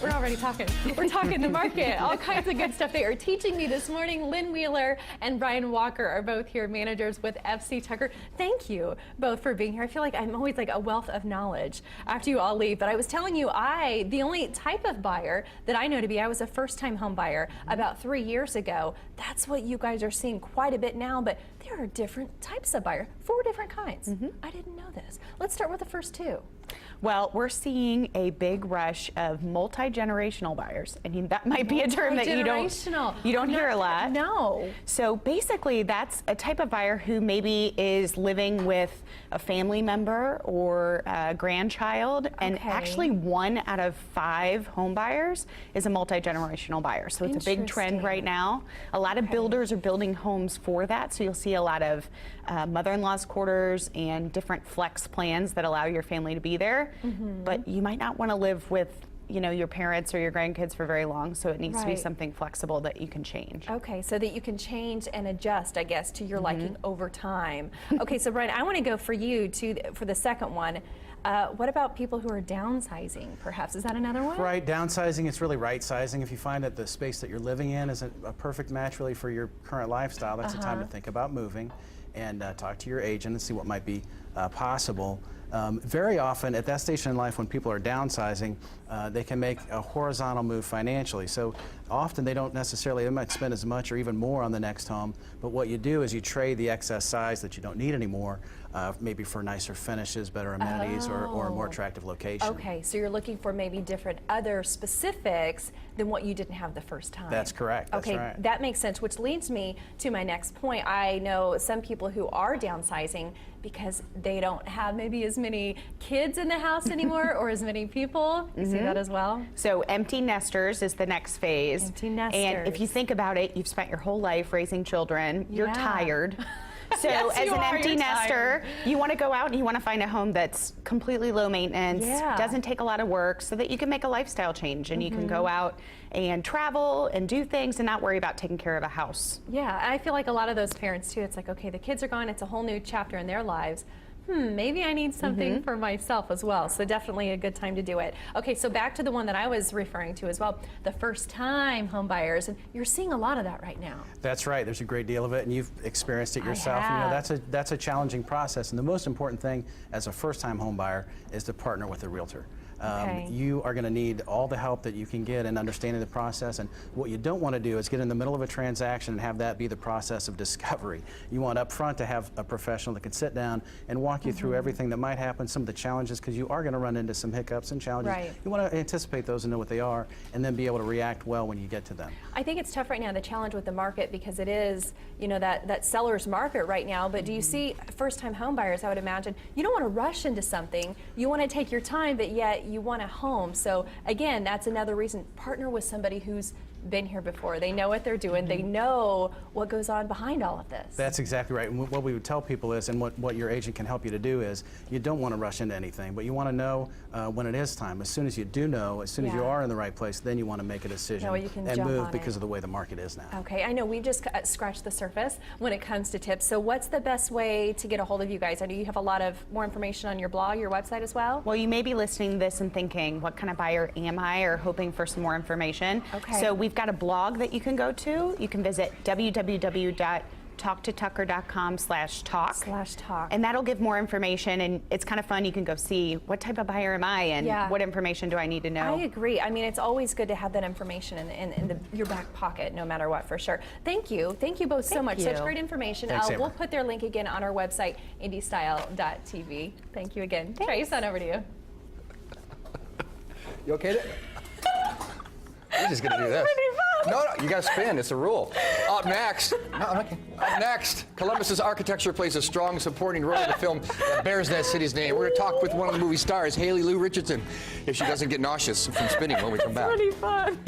We're already talking. We're talking the market, all kinds of good stuff. They are teaching me this morning. Lynn Wheeler and Brian Walker are both here, managers with FC Tucker. Thank you both for being here. I feel like I'm always like a wealth of knowledge after you all leave. But I was telling you, the only type of buyer that I know to be, I was a first-time home buyer about 3 years ago. That's what you guys are seeing quite a bit now, but there are different types of buyer, 4 different kinds. I didn't know this. Let's start with the first 2. Well, we're seeing a big rush of multi-generational buyers. I mean, that might be a term that you don't hear a lot. No. So basically, that's a type of buyer who maybe is living with a family member or a grandchild, and actually 1 out of 5 home buyers is a multi-generational buyer. So it's a big trend right now. A lot of builders are building homes for that, so you'll see a lot of mother-in-law's quarters and different flex plans that allow your family to be there. But you might not want to live with your parents or your grandkids for very long, so it needs to be something flexible that you can change. Okay, so that you can change and adjust, I guess, to your liking over time. Okay, so Brian, I want to go for you for the second one. What about people who are downsizing, perhaps? Is that another one? Right, downsizing, it's really right sizing. If you find that the space that you're living in isn't a perfect match really for your current lifestyle, that's the time to think about moving and talk to your agent and see what might be possible. Very often at that station in life when people are downsizing, they can make a horizontal move financially. So often they might spend as much or even more on the next home, but what you do is you trade the excess size that you don't need anymore, maybe for nicer finishes, better amenities, or a more attractive location. Okay, so you're looking for maybe different other specifics than what you didn't have the first time. That's correct. That's right. That makes sense, which leads me to my next point. I know some people who are downsizing because they don't have maybe as many kids in the house anymore or as many people. You see that as well? So empty nesters is the next phase. Empty nesters. And if you think about it, you've spent your whole life raising children. You're tired. So as an empty nester, you want to go out and you want to find a home that's completely low maintenance, doesn't take a lot of work, so that you can make a lifestyle change and you can go out and travel and do things and not worry about taking care of a house. Yeah, I feel like a lot of those parents too, it's like, okay, the kids are gone, it's a whole new chapter in their lives. Maybe I need something for myself as well. So definitely a good time to do it. Okay, so back to the one that I was referring to as well, the first-time home buyers, and you're seeing a lot of that right now. That's right. There's a great deal of it, and you've experienced it yourself. That's a challenging process, and the most important thing as a first-time home buyer is to partner with a realtor. You are going to need all the help that you can get in understanding the process, and what you don't want to do is get in the middle of a transaction and have that be the process of discovery. You want up front to have a professional that can sit down and walk you through everything that might happen, some of the challenges, because you are going to run into some hiccups and challenges. You want to anticipate those and know what they are, and then be able to react well when you get to them. I think it's tough right now, the challenge with the market, because it is, that seller's market right now. But do you see first-time home buyers, I would imagine, you don't want to rush into something. You want to take your time, but yet you want a home. So again, that's another reason, partner with somebody who's been here before. They know what they're doing. They know what goes on behind all of this. That's exactly right. And what we would tell people is, and what your agent can help you to do is, you don't want to rush into anything, but you want to know when it is time. As soon as you do know, as soon as you are in the right place, then you want to make a decision and move because of the way the market is now. Okay, I know we've just scratched the surface when it comes to tips. So what's the best way to get a hold of you guys? I know you have a lot of more information on your blog, your website as well. Well, you may be listening to this and thinking, what kind of buyer am I, or hoping for some more information. Okay. So we've got a blog that you can go to. You can visit www.talktotucker.com/talk. And that'll give more information, and it's kind of fun. You can go see what type of buyer am I, and what information do I need to know. I agree. I mean, it's always good to have that information in your back pocket, no matter what, for sure. Thank you. Thank you both so much. Such great information. We'll put their link again on our website, indiestyle.tv. Thank you again. Trace, on over to you. You okay there? You're just gonna do this. No, you gotta spin. It's a rule. Up next, Columbus's architecture plays a strong supporting role in the film that bears that city's name. We're gonna talk with one of the movie stars, Haley Lou Richardson, if she doesn't get nauseous from spinning when we come back. It's pretty fun.